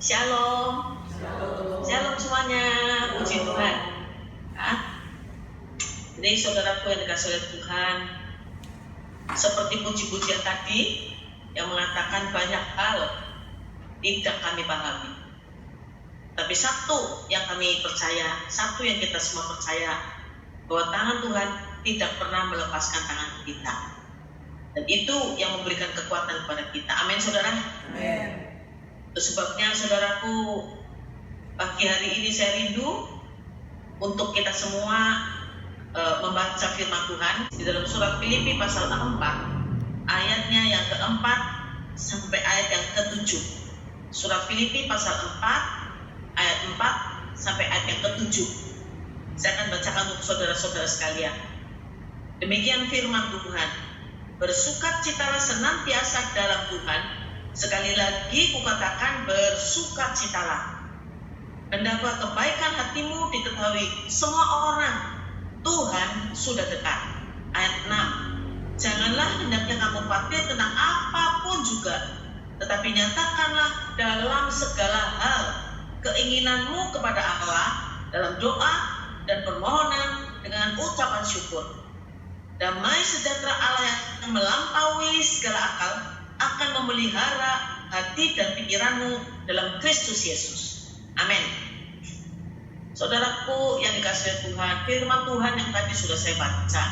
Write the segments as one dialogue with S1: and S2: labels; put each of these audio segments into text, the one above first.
S1: Shalom. Shalom semuanya. Puji Tuhan. Jadi saudaraku yang dikasih oleh Tuhan, seperti puji-pujian tadi yang mengatakan banyak hal tidak kami pahami, tapi satu yang kami percaya, satu yang kita semua percaya, bahwa tangan Tuhan tidak pernah melepaskan tangan kita, dan itu yang memberikan kekuatan kepada kita. Amin saudara.
S2: Amin.
S1: Itu sebabnya saudaraku, pagi hari ini saya rindu untuk kita semua membaca firman Tuhan di dalam surat Filipi pasal 4 ayatnya yang keempat sampai ayat yang ke-7. Surat Filipi pasal 4 ayat 4 sampai ayat yang ke-7. Saya akan bacakan untuk saudara-saudara sekalian. Demikian firman Tuhan. Bersukacitalah senantiasa dalam Tuhan. Sekali lagi kukatakan, bersukacitalah. Hendaklah kebaikan hatimu diketahui semua orang. Tuhan sudah dekat. Ayat 6. Janganlah hendaknya kamu khawatir tentang apapun juga, tetapi nyatakanlah dalam segala hal keinginanmu kepada Allah dalam doa dan permohonan dengan ucapan syukur. Damai sejahtera Allah yang melampaui segala akal akan memelihara hati dan pikiranmu dalam Kristus Yesus. Amin. Saudaraku yang dikasihi Tuhan, firman Tuhan yang tadi sudah saya baca,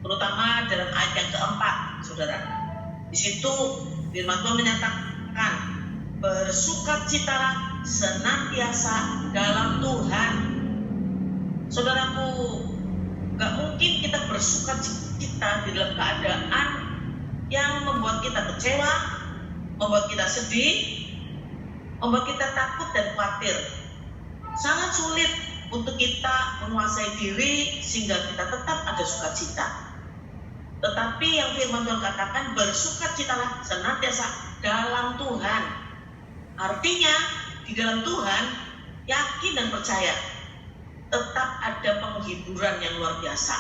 S1: terutama dalam ayat yang keempat, saudara. Di situ firman Tuhan menyatakan, bersukacitalah senantiasa dalam Tuhan. Saudaraku, gak mungkin kita bersukacita di dalam keadaan yang membuat kita kecewa, membuat kita sedih, membuat kita takut dan khawatir. Sangat sulit untuk kita menguasai diri sehingga kita tetap ada sukacita. Tetapi yang firman Tuhan katakan, bersukacitalah senantiasa dalam Tuhan. Artinya di dalam Tuhan yakin dan percaya tetap ada penghiburan yang luar biasa.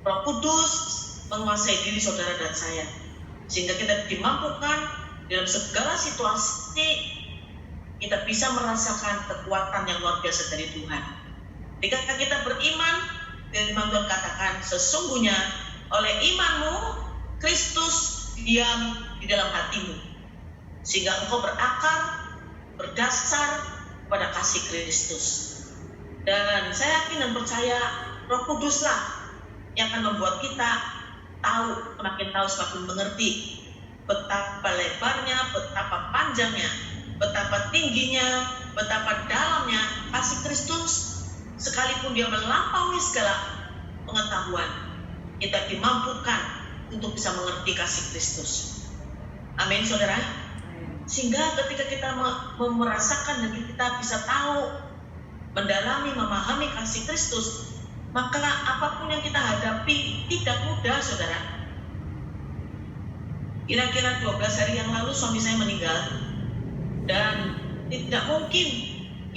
S1: Roh Kudus menguasai diri saudara dan saya, sehingga kita dimampukan dalam segala situasi kita bisa merasakan kekuatan yang luar biasa dari Tuhan. Ketika kita beriman, firman Tuhan katakan, sesungguhnya oleh imanmu Kristus diam di dalam hatimu, sehingga engkau berakar berdasar pada kasih Kristus. Dan saya yakin dan percaya Roh Kuduslah yang akan membuat kita tahu, semakin mengerti betapa lebarnya, betapa panjangnya, betapa tingginya, betapa dalamnya kasih Kristus. Sekalipun dia melampaui segala pengetahuan, kita dimampukan untuk bisa mengerti kasih Kristus. Amin saudara. Sehingga ketika kita merasakan dan kita bisa tahu, mendalami, memahami kasih Kristus, maka apapun yang kita hadapi tidak mudah saudara. Kira-kira 12 hari yang lalu suami saya meninggal, dan tidak mungkin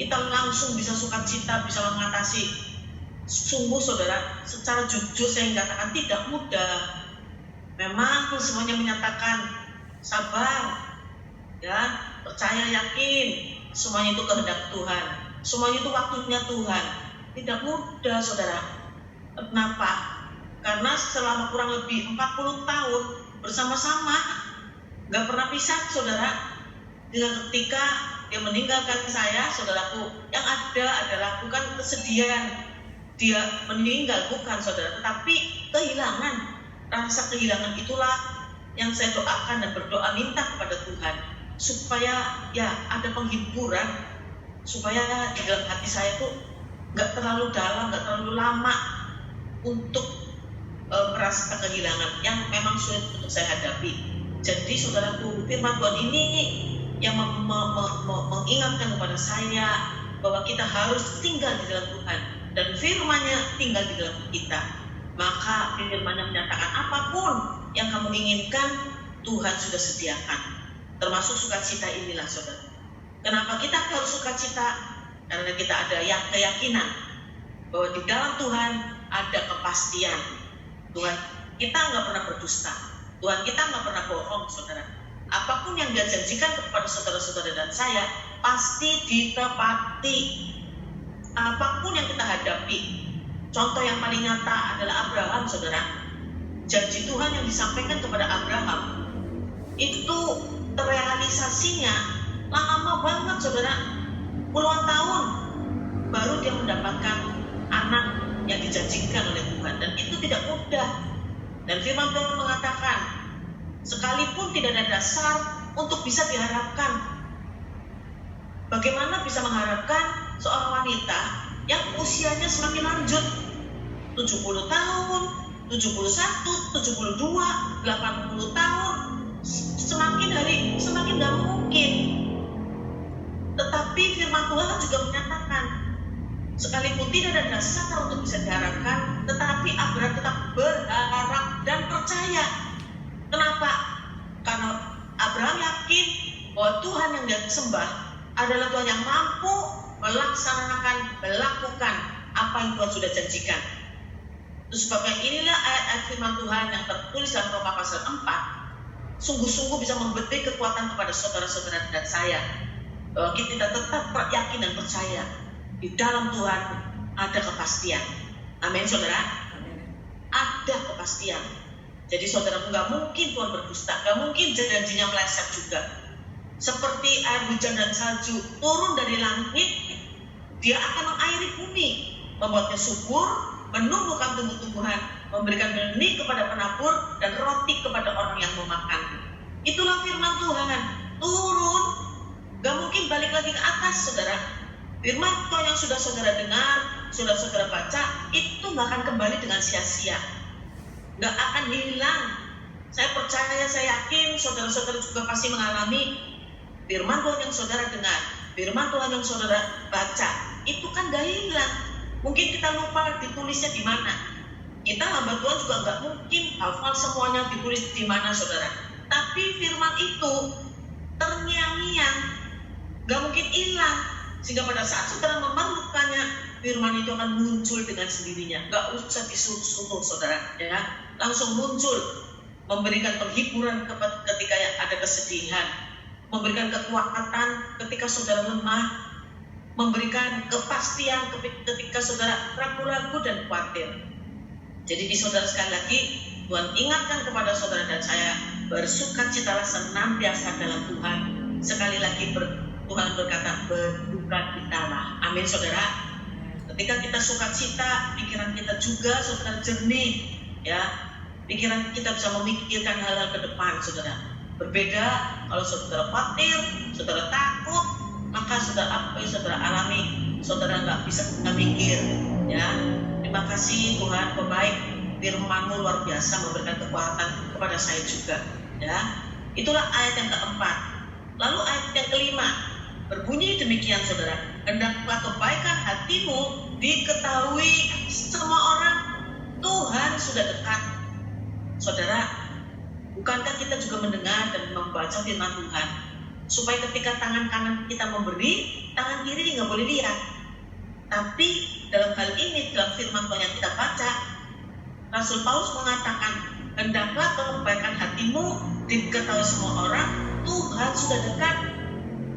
S1: kita langsung bisa sukacita, bisa mengatasi. Sungguh saudara, secara jujur saya katakan tidak mudah. Memang semuanya menyatakan sabar, ya, percaya, yakin, semuanya itu kehendak Tuhan, semuanya itu waktunya Tuhan. Tidak mudah saudara. Kenapa? Karena selama kurang lebih 40 tahun bersama-sama, gak pernah pisah saudara. Dengan ketika dia meninggalkan saya, saudaraku, yang ada adalah bukan kesedihan dia meninggal, bukan saudara, tetapi kehilangan. Rasa kehilangan itulah yang saya doakan dan berdoa minta kepada Tuhan, supaya ya ada penghiburan, supaya di dalam hati saya tuh gak terlalu dalam, gak terlalu lama untuk merasakan kehilangan yang memang sulit untuk saya hadapi. Jadi saudaraku, firman Tuhan ini yang mengingatkan kepada saya bahwa kita harus tinggal di dalam Tuhan, dan firman-Nya tinggal di dalam kita. Maka firman-Nya menyatakan apapun yang kamu inginkan, Tuhan sudah sediakan, termasuk sukacita inilah saudara. Kenapa kita harus sukacita? Karena kita ada keyakinan bahwa di dalam Tuhan ada kepastian. Tuhan kita nggak pernah berdusta, Tuhan kita nggak pernah bohong saudara. Apapun yang dia janjikan kepada saudara-saudara dan saya, pasti ditepati. Apapun yang kita hadapi. Contoh yang paling nyata adalah Abraham, saudara. Janji Tuhan yang disampaikan kepada Abraham itu terrealisasinya lama banget, saudara. Puluhan tahun baru dia mendapatkan anak yang dijanjikan oleh Tuhan, dan itu tidak mudah. Dan firman Tuhan mengatakan, sekalipun tidak ada dasar untuk bisa diharapkan. Bagaimana bisa mengharapkan seorang wanita yang usianya semakin lanjut, 70 tahun, 71, 72, 80 tahun, semakin hari semakin gak mungkin. Tetapi firman Tuhan juga menyatakan, sekalipun tidak ada dasar untuk bisa diharapkan, tetapi Abraham tetap berharap dan percaya. Kenapa? Karena Abraham yakin bahwa Tuhan yang dia sembah adalah Tuhan yang mampu melakukan apa yang Tuhan sudah janjikan. Itu sebabnya inilah ayat-ayat firman Tuhan yang tertulis dalam Roma pasal 4 sungguh-sungguh bisa memberi kekuatan kepada saudara-saudara dan saya, bahwa kita tetap yakin dan percaya di dalam Tuhan ada kepastian. Amin, saudara. Ada kepastian. Jadi saudara, nggak mungkin Tuhan berdusta, nggak mungkin janjinya meleset juga. Seperti air hujan dan salju turun dari langit, dia akan mengairi bumi, membuatnya subur, menumbuhkan tumbuh-tumbuhan, memberikan benih kepada penabur dan roti kepada orang yang mau makan. Itulah firman Tuhan, turun, gak mungkin balik lagi ke atas, saudara. Firman Tuhan yang sudah saudara dengar, sudah saudara baca, itu gak akan kembali dengan sia-sia, gak akan hilang. Saya percaya, saya yakin saudara-saudara juga pasti mengalami firman Tuhan yang saudara dengar, firman Tuhan yang saudara baca, itu kan gak hilang. Mungkin kita lupa ditulisnya di mana. Kita hamba Tuhan juga nggak mungkin hafal semuanya ditulis di mana, saudara. Tapi firman itu terngiang-ngiang, nggak mungkin hilang. Sehingga pada saat saudara memerlukannya, firman itu akan muncul dengan sendirinya. Nggak usah disuruh-suruh, saudara, ya, langsung muncul, memberikan penghiburan ketika ada kesedihan, memberikan kekuatan ketika saudara lemah, memberikan kepastian ketika saudara ragu-ragu dan khawatir. Jadi di saudara, sekali lagi Tuhan ingatkan kepada saudara dan saya, bersukacitalah senantiasa dalam Tuhan. Sekali lagi Tuhan berkata, bersukacitalah. Amin, saudara. Ketika kita sukacita, pikiran kita juga saudara jernih, ya. Pikiran kita bisa memikirkan hal-hal ke depan, saudara. Berbeda kalau saudara khawatir, saudara takut, maka saudara apa yang saudara alami, saudara nggak bisa mikir, ya. Terima kasih Tuhan, baik, firman-Mu luar biasa memberikan kekuatan kepada saya juga, ya. Itulah ayat yang keempat. Lalu ayat yang kelima berbunyi demikian, saudara, hendaklah kebaikan hatimu diketahui semua orang, Tuhan sudah dekat. Saudara, bukankah kita juga mendengar dan membaca firman Tuhan, supaya ketika tangan kanan kita memberi, tangan kiri nggak boleh lihat. Tapi dalam hal ini, dalam firman Tuhan yang kita baca, Rasul Paulus mengatakan, hendaklah kebaikan hatimu diketahui semua orang, Tuhan sudah dekat.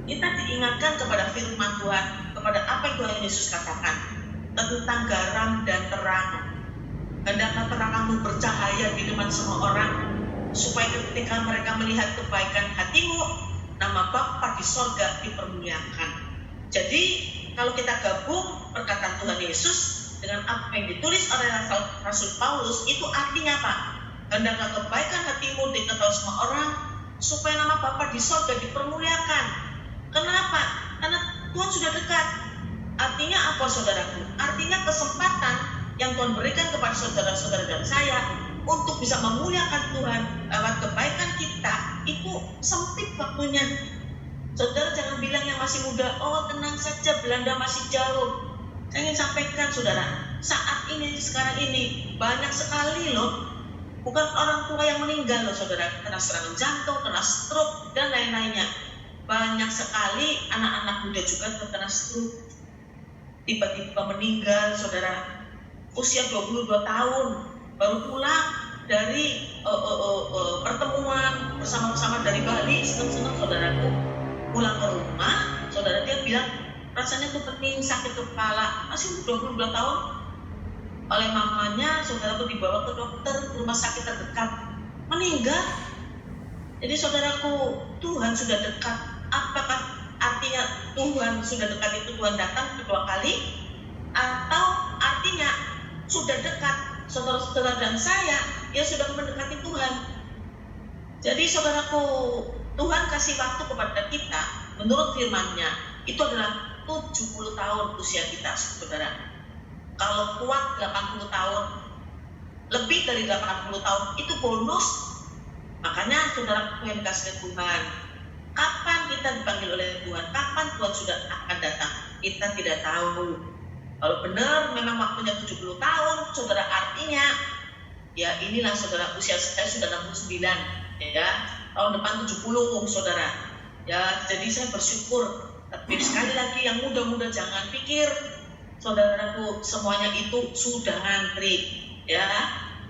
S1: Kita diingatkan kepada firman Tuhan, kepada apa yang Tuhan Yesus katakan tentang garam dan terang. Hendaklah terangmu bercahaya di depan semua orang, supaya ketika mereka melihat kebaikan hatimu, nama Bapa di sorga dipermuliakan. Jadi kalau kita gabung perkataan Tuhan Yesus dengan apa yang ditulis oleh Rasul Paulus, itu artinya apa? Hendaklah kebaikan hatimu diketahui semua orang, supaya nama Bapa di sorga dipermuliakan. Kenapa? Karena Tuhan sudah dekat. Artinya apa, saudaraku? Artinya kesempatan yang Tuhan berikan kepada saudara-saudara dan saya untuk bisa memuliakan Tuhan lewat kebaikan kita itu sempit waktunya. Saudara jangan bilang yang masih muda, oh tenang saja, Belanda masih jauh. Saya ingin sampaikan, saudara, saat ini, sekarang ini banyak sekali loh, bukan orang tua yang meninggal loh, saudara, kena serangan jantung, kena stroke dan lain-lainnya. Banyak sekali anak-anak muda juga terkena stroke, tiba-tiba meninggal, saudara, usia 22 tahun baru pulang dari pertemuan bersama-sama dari Bali, senang-senang, saudaraku, pulang ke rumah, saudara bilang rasanya tuh pening, sakit kepala, masih 22 tahun. Oleh mamanya, saudaraku dibawa ke dokter, ke rumah sakit terdekat, meninggal. Jadi saudaraku, Tuhan sudah dekat. Apakah artinya Tuhan sudah dekat itu Tuhan datang kedua kali? Atau artinya sudah dekat saudara-saudara dan saya, ya sudah mendekati Tuhan. Jadi saudaraku, Tuhan kasih waktu kepada kita, menurut firman-Nya, itu adalah 70 tahun usia kita, saudara. Kalau kuat 80 tahun, lebih dari 80 tahun, itu bonus. Makanya saudaraku yang dikasih Tuhan, kapan kita dipanggil oleh Tuhan, kapan Tuhan sudah akan datang, kita tidak tahu. Kalau benar memang waktunya 70 tahun, saudara, artinya ya inilah saudara, usia saya sudah 69, ya, tahun depan 70, saudara. Ya, jadi saya bersyukur. Tapi sekali lagi yang muda-muda jangan pikir, saudaraku, semuanya itu sudah ngantri, ya.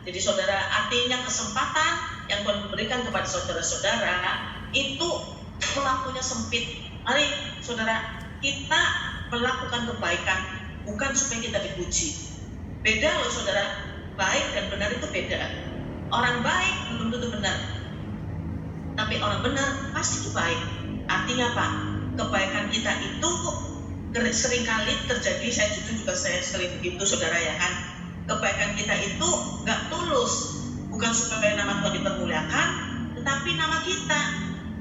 S1: Jadi saudara, artinya kesempatan yang Tuhan berikan kepada saudara-saudara itu waktunya sempit. Mari saudara, kita melakukan kebaikan bukan supaya kita dipuji. Beda loh saudara, baik dan benar itu beda. Orang baik belum tentu benar, tapi orang benar pasti itu baik. Artinya apa? Kebaikan kita itu seringkali terjadi, saya sering begitu saudara, ya kan? Kebaikan kita itu nggak tulus, bukan supaya nama Tuhan dipermuliakan, tetapi nama kita.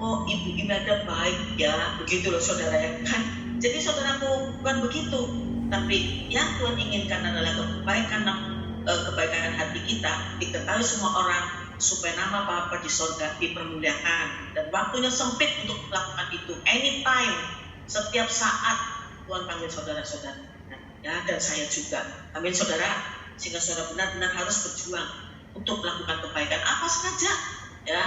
S1: Oh, Ibu Imelda baik ya, begitu loh saudara, ya kan? Jadi saudaraku, bukan begitu, tapi yang Tuhan inginkan adalah kebaikan hati kita diketahui semua orang, supaya nama Bapa di sorga dipermuliakan. Dan waktunya sempit untuk melakukan itu. Anytime, setiap saat Tuhan panggil saudara-saudara, ya, dan saya juga. Amin saudara. Sehingga saudara benar-benar harus berjuang untuk melakukan kebaikan apa saja, ya.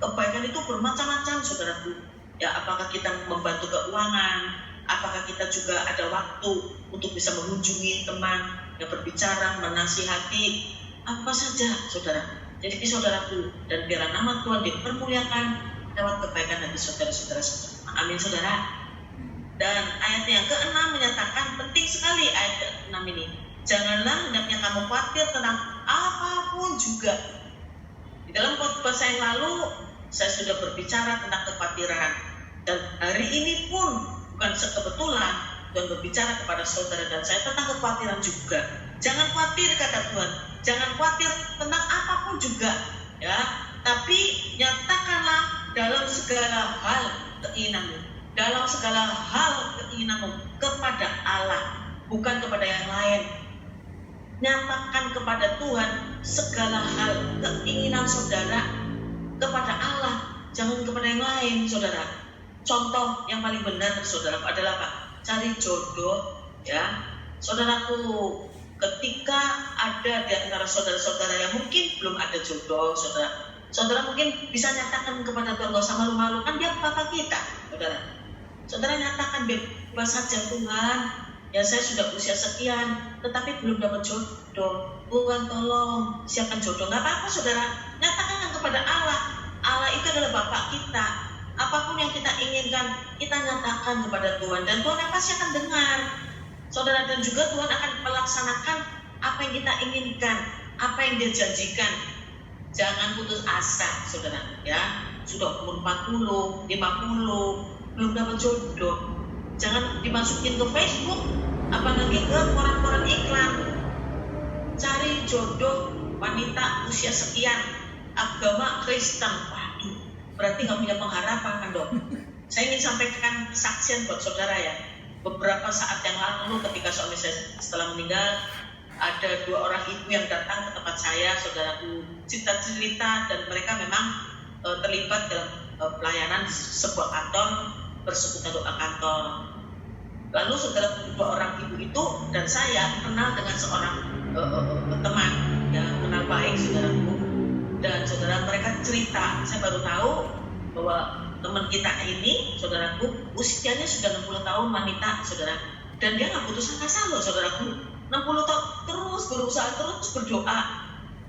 S1: Kebaikan itu bermacam-macam saudaraku, ya. Apakah kita membantu keuangan, apakah kita juga ada waktu untuk bisa mengunjungi teman, yang berbicara, menasihati, apa saja saudara. Jadi saudaraku, dan biarlah nama Tuhan dipermuliakan lewat kebaikan dari saudara-saudara. Amin saudara. Dan ayat yang ke-6 menyatakan, penting sekali ayat ke-6 ini, janganlah hendaknya kamu khawatir tentang apapun juga. Di dalam khotbah saya yang lalu, saya sudah berbicara tentang kekhawatiran. Dan hari ini pun bukan sekebetulan Tuhan berbicara kepada saudara dan saya tentang kekhawatiran juga. Jangan khawatir, kata Tuhan. Jangan khawatir tentang apapun juga, ya. Tapi nyatakanlah dalam segala hal keinginanmu, dalam segala hal keinginanmu kepada Allah, bukan kepada yang lain. Nyatakan kepada Tuhan segala hal keinginan saudara kepada Allah, jangan kepada yang lain, saudara. Contoh yang paling benar, saudara, adalah apa? Cari jodoh, ya. Saudaraku, ketika ada di antara saudara-saudara yang mungkin belum ada jodoh, saudara mungkin bisa nyatakan kepada Tuhan, gak usah malu-malu, kan dia Bapa kita, saudara. Saudara nyatakan bebas saja, Tuhan, ya saya sudah usia sekian, tetapi belum dapat jodoh. Tuhan tolong siapkan jodoh. Gak apa-apa saudara, nyatakan kepada Allah. Allah itu adalah Bapa kita. Apapun yang kita inginkan, kita nyatakan kepada Tuhan, dan Tuhan pasti akan dengar, saudara. Dan juga Tuhan akan melaksanakan apa yang kita inginkan, apa yang Dia janjikan. Jangan putus asa, saudara, ya. Sudah umur 40, 50, belum dapat jodoh, jangan dimasukin ke Facebook, apalagi ke koran-koran iklan. Cari jodoh wanita usia sekian, agama Kristen. Waduh, berarti nggak punya pengharapan dong. Saya ingin sampaikan kesaksian buat saudara, ya. Beberapa saat yang lalu ketika suami saya setelah meninggal, ada 2 orang ibu yang datang ke tempat saya, saudaraku, cerita-cerita, dan mereka memang terlibat dalam pelayanan sebuah kantor, persekutuan doa kantor. Lalu saudara, 2 orang ibu itu dan saya kenal dengan seorang teman, ya, kenal baik, saudaraku. Dan saudara, mereka cerita, saya baru tahu bahwa teman kita ini, saudaraku, usianya sudah 60 tahun, wanita, saudara. Dan dia nggak putus asa loh, saudaraku. 60 tahun terus berusaha, terus berdoa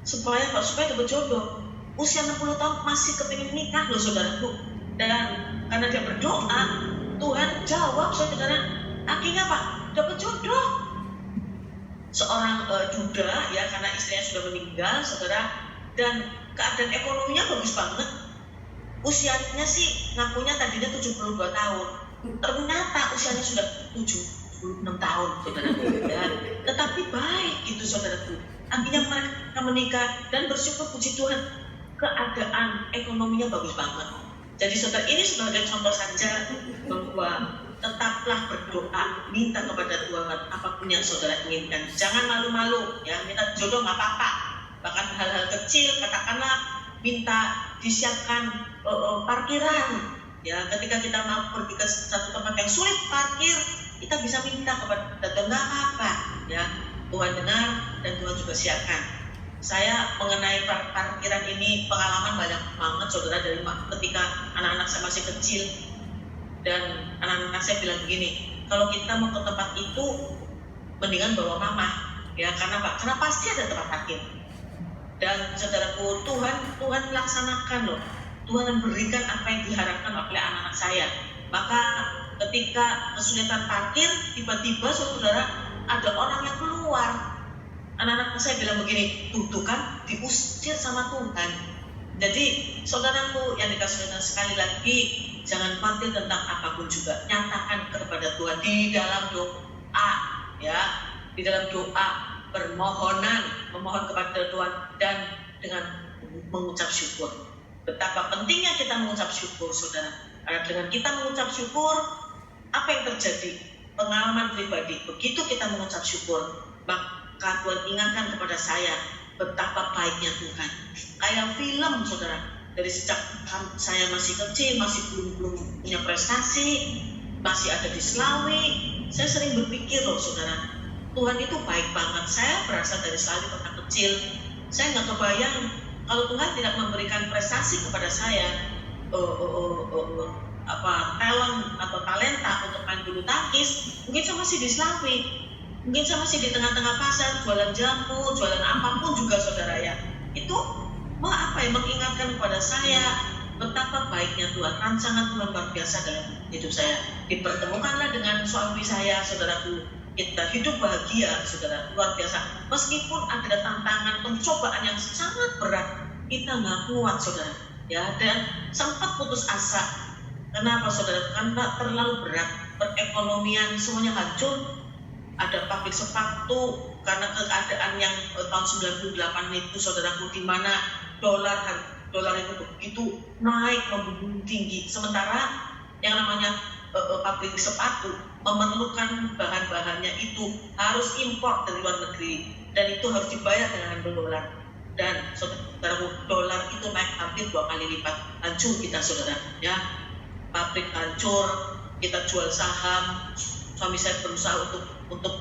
S1: supaya dapat jodoh. Usia 60 tahun masih kepingin nikah loh, saudaraku. Dan karena dia berdoa, Tuhan jawab, saudara. akhirnya apa? Dapat jodoh. Seorang duda ya, karena istrinya sudah meninggal, saudara, dan keadaan ekonominya bagus banget. Usianya sih ngakunya tadinya 72 tahun. Ternyata usianya sudah 76 tahun, saudara. Ya. Tetapi baik itu, saudaraku. Akhirnya mereka menikah dan bersyukur, puji Tuhan, keadaan ekonominya bagus banget. Jadi saudara, ini sebagai contoh saja bahwa tetaplah berdoa, minta kepada Tuhan apapun yang saudara inginkan. Jangan malu-malu, ya, minta jodoh nggak apa-apa. Bahkan hal-hal kecil, katakanlah minta disiapkan parkiran. Ya, ketika kita mau pergi ke satu tempat yang sulit parkir, kita bisa minta kepada Tuhan, nggak apa-apa. Ya, Tuhan dengar dan Tuhan juga siapkan. Saya mengenai parkiran ini pengalaman banyak banget, saudara, dari ketika anak-anak saya masih kecil. Dan anak-anak saya bilang begini, kalau kita mau ke tempat itu mendingan bawa mama, ya, karena pasti ada tempat parkir. Dan saudaraku, Tuhan laksanakan loh. Tuhan berikan apa yang diharapkan oleh anak-anak saya. Maka ketika kesulitan parkir, tiba-tiba saudara ada orang yang keluar. Anak-anak saya bilang begini, tuh kan diusir sama Tuhan. Jadi saudaraku yang dikasih Tuhan, sekali lagi jangan khawatir tentang apapun juga, nyatakan kepada Tuhan di dalam doa, ya, di dalam doa memohon kepada Tuhan dan dengan mengucap syukur. Betapa pentingnya kita mengucap syukur, saudara. Karena dengan kita mengucap syukur, apa yang terjadi? Pengalaman pribadi, begitu kita mengucap syukur, maka Tuhan ingatkan kepada saya betapa baiknya Tuhan. Kayak film, saudara. Dari sejak saya masih kecil, masih belum punya prestasi, masih ada di Selawi, saya sering berpikir loh, saudara, Tuhan itu baik banget. Saya berasal dari Selawi, kota kecil. Saya nggak kebayang kalau Tuhan tidak memberikan prestasi kepada saya, talent atau talenta untuk main bulu tangkis, mungkin saya masih di Selawi, mungkin saya masih di tengah-tengah pasar, jualan jamu, jualan apapun juga, saudara, ya. Itu mengingatkan kepada saya betapa baiknya Tuhan. Rancangan Tuhan luar biasa dalam hidup saya. Dipertemukanlah dengan suami saya, saudaraku. Kita hidup bahagia, saudara, luar biasa. Meskipun ada tantangan, pencobaan yang sangat berat, kita nggak kuat, saudara. Ya, dan sempat putus asa. Kenapa, saudara? Karena terlalu berat. Perekonomian semuanya hancur. Ada pabrik sepatu karena keadaan yang tahun 98 itu, saudaraku, di mana dolar itu begitu naik membumbung tinggi. Sementara yang namanya pabrik sepatu memerlukan bahan-bahannya itu harus impor dari luar negeri, dan itu harus dibayar dengan dolar. Dan saudara, dolar itu naik hampir 2 kali lipat. Hancur kita, saudara, ya. Pabrik hancur, kita jual saham. Suami saya berusaha untuk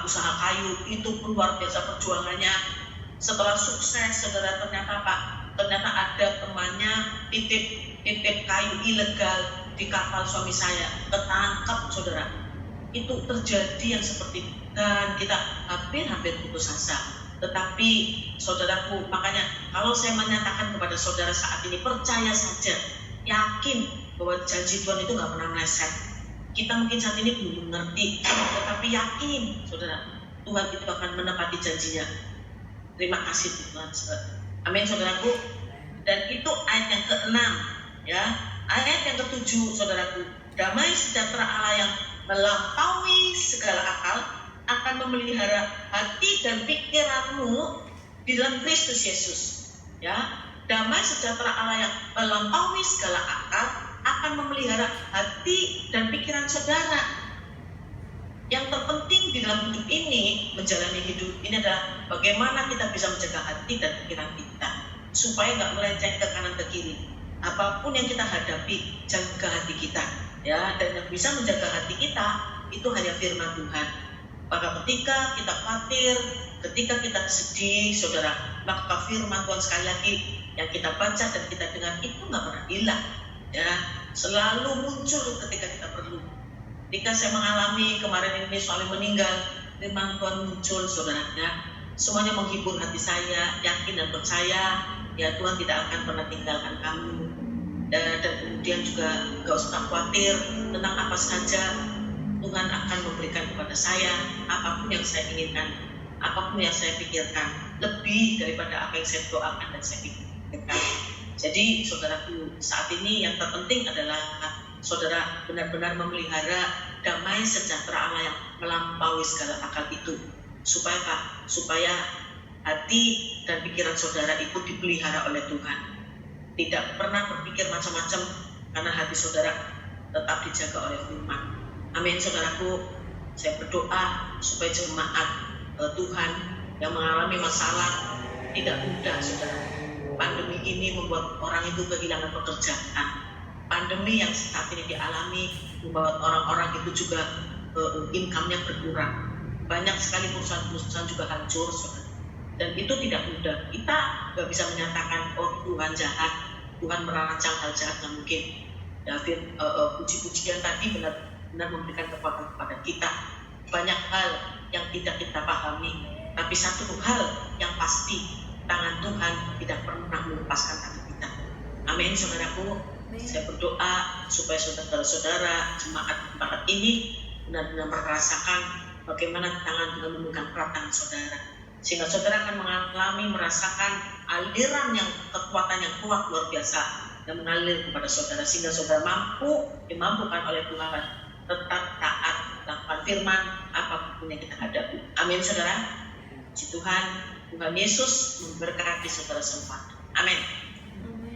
S1: usaha kayu, itu pun luar biasa perjuangannya. Setelah sukses, saudara, ternyata ada temannya titip kayu ilegal di kapal suami saya, ketangkap, saudara. Itu terjadi yang seperti itu, dan kita hampir putus asa. Tetapi saudaraku, makanya kalau saya menyatakan kepada saudara saat ini, percaya saja, yakin bahwa janji Tuhan itu nggak pernah meleset. Kita mungkin saat ini belum mengerti, tetapi yakin, saudara, Tuhan itu akan menepati janjinya. Terima kasih Tuhan. Amin, saudaraku. Dan itu ayat yang ke-6, ya. Ayat yang ke-7, saudaraku. Damai sejahtera Allah yang melampaui segala akal akan memelihara hati dan pikiranmu di dalam Kristus Yesus. Ya. Damai sejahtera Allah yang melampaui segala akal akan memelihara hati dan pikiran saudara. Yang terpenting di dalam hidup ini, menjalani hidup ini adalah bagaimana kita bisa menjaga hati dan pikiran kita supaya nggak melenceng ke kanan ke kiri. Apapun yang kita hadapi, jaga hati kita, ya. Dan yang bisa menjaga hati kita itu hanya firman Tuhan. Maka ketika kita khawatir, ketika kita sedih, saudara, maka firman Tuhan sekali lagi yang kita baca dan kita dengar itu nggak pernah hilang, ya. Selalu muncul ketika kita perlu. Ketika saya mengalami kemarin ini suami meninggal, firman Tuhan muncul, saudara, ya. Semuanya menghibur hati saya, yakin dan percaya, ya, Tuhan tidak akan pernah tinggalkan kamu. Dan kemudian juga gak usah khawatir tentang apa saja. Tuhan Tuhan akan memberikan kepada saya apapun yang saya inginkan, apapun yang saya pikirkan, lebih daripada apa yang saya doakan dan saya pikirkan. Jadi saudaraku, saat ini yang terpenting adalah saudara benar-benar memelihara damai sejahtera Allah yang melampaui segala akal itu. Supaya hati dan pikiran saudara itu dipelihara oleh Tuhan. Tidak pernah berpikir macam-macam, karena hati saudara tetap dijaga oleh firman. Amin saudaraku. Saya berdoa supaya jemaat Tuhan yang mengalami masalah tidak mudah, saudara. Pandemi ini membuat orang itu kehilangan pekerjaan. Pandemi yang saat ini dialami membuat orang-orang itu juga income-nya berkurang. Banyak sekali perusahaan-perusahaan juga hancur, saudara. Dan itu tidak mudah. Kita nggak bisa menyatakan, oh Tuhan jahat, Tuhan merancang hal jahat, nggak mungkin. David puji-pujian tadi benar-benar memberikan kekuatan kepada kita. Banyak hal yang tidak kita pahami, tapi satu hal yang pasti, tangan Tuhan tidak pernah melepaskan tangan kita. Amin saudaraku. Saya berdoa supaya saudara-saudara jemaat ini benar-benar merasakan bagaimana tangan Tuhan memegang erat tangan saudara, sehingga saudara akan merasakan aliran yang kekuatan yang kuat luar biasa yang mengalir kepada saudara, sehingga saudara dimampukan oleh Tuhan tetap taat lakukan firman apapun yang kita hadapi. Amin saudara. Puji Tuhan, Tuhan Yesus memberkati saudara semua. Amin.